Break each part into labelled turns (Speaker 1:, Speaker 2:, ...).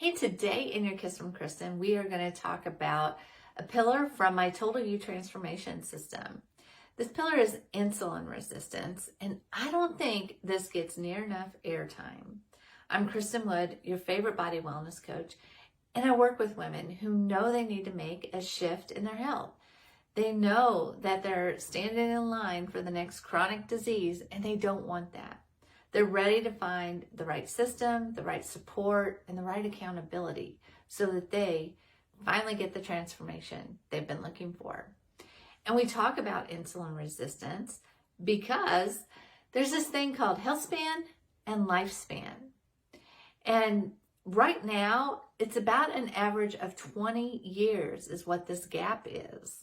Speaker 1: Hey, today in your Kiss from Kristin, we are going to talk about a pillar from my Total You transformation system. This pillar is insulin resistance, and I don't think this gets near enough airtime. I'm Kristin Wood, your favorite body wellness coach, and I work with women who know they need to make a shift in their health. They know that they're standing in line for the next chronic disease, and they don't want that. They're ready to find the right system, the right support, and the right accountability so that they finally get the transformation they've been looking for. And we talk about insulin resistance because there's this thing called health span and lifespan. And right now, it's about an average of 20 years is what this gap is.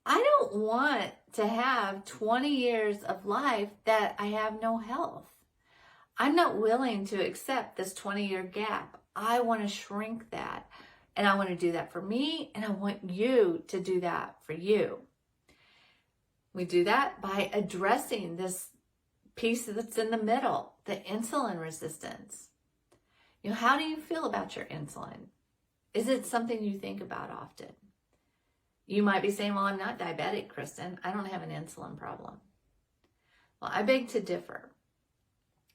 Speaker 1: I don't want to have 20 years of life that I have no health. I'm not willing to accept this 20-year gap. I want to shrink that. And I want to do that for me, and I want you to do that for you. We do that by addressing this piece that's in the middle, the insulin resistance. How do you feel about your insulin? Is it something you think about often? You might be saying, well, I'm not diabetic, Kristin. I don't have an insulin problem. Well, I beg to differ.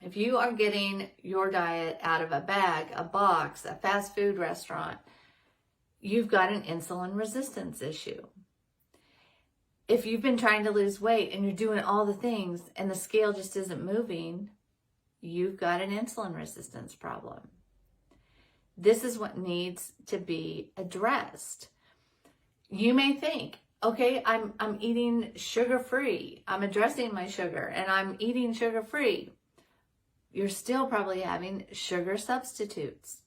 Speaker 1: If you are getting your diet out of a bag, a box, a fast food restaurant, you've got an insulin resistance issue. If you've been trying to lose weight and you're doing all the things and the scale just isn't moving, you've got an insulin resistance problem. This is what needs to be addressed. You may think, okay, I'm eating sugar-free. I'm addressing my sugar and I'm eating sugar-free. You're still probably having sugar substitutes.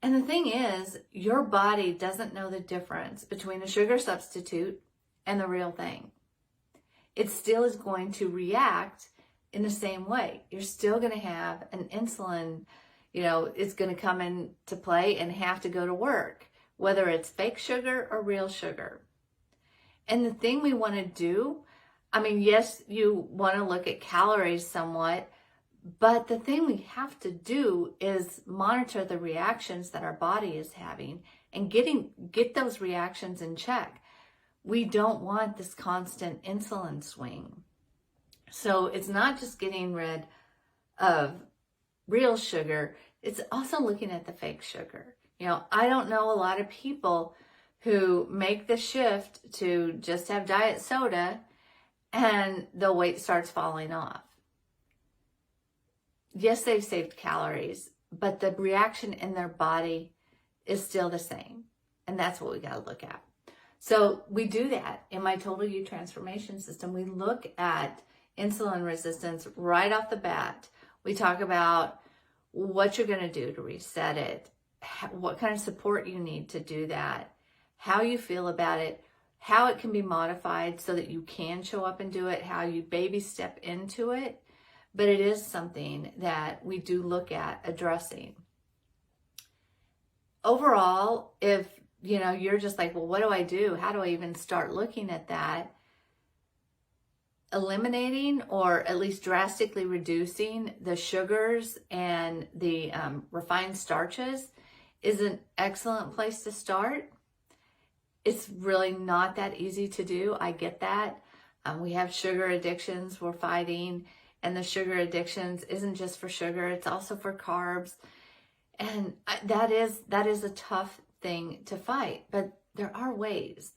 Speaker 1: And the thing is, your body doesn't know the difference between a sugar substitute and the real thing. It still is going to react in the same way. You're still going to have an insulin, it's going to come into play and have to go to work, whether it's fake sugar or real sugar. And the thing we want to do, yes, you want to look at calories somewhat, but the thing we have to do is monitor the reactions that our body is having and get those reactions in check. We don't want this constant insulin swing. So it's not just getting rid of real sugar, it's also looking at the fake sugar. I don't know a lot of people who make the shift to just have diet soda and the weight starts falling off. Yes, they've saved calories, but the reaction in their body is still the same. And that's what we got to look at. So we do that in my Total You transformation system. We look at insulin resistance right off the bat. We talk about what you're going to do to reset it, what kind of support you need to do that, how you feel about it, how it can be modified so that you can show up and do it, how you baby step into it. But it is something that we do look at addressing. Overall, if you're just like, well, what do I do? How do I even start looking at that? Eliminating or at least drastically reducing the sugars and the refined starches is an excellent place to start. It's really not that easy to do. I get that. We have sugar addictions we're fighting, and the sugar addictions isn't just for sugar, it's also for carbs. And that is a tough thing to fight, but there are ways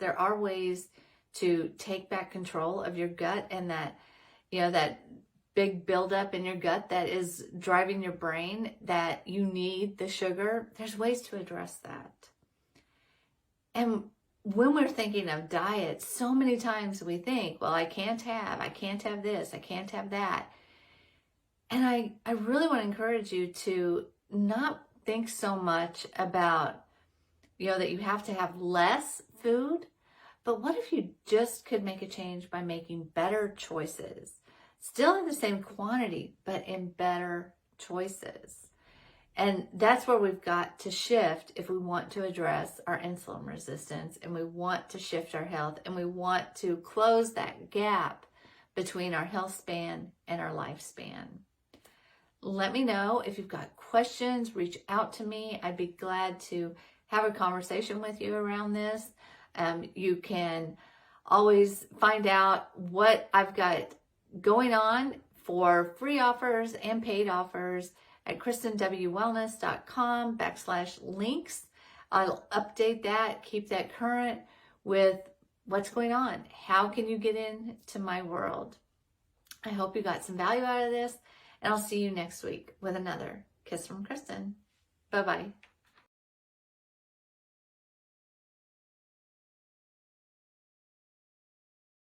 Speaker 1: to take back control of your gut and that, that big buildup in your gut that is driving your brain that you need the sugar. There's ways to address that. And when we're thinking of diet, so many times we think, well, I can't have this, I can't have that. And I really want to encourage you to not think so much about, that you have to have less food, but what if you just could make a change by making better choices? Still in the same quantity, but in better choices. And that's where we've got to shift if we want to address our insulin resistance and we want to shift our health and we want to close that gap between our health span and our lifespan. let me know if you've got questions. Reach out to me. I'd be glad to have a conversation with you around this. You can always find out what I've got going on for free offers and paid offers at kristinwwellness.com/links. I'll update that, keep that current with what's going on. How can you get into my world? I hope you got some value out of this, and I'll see you next week with another Kiss from Kristin. Bye-bye.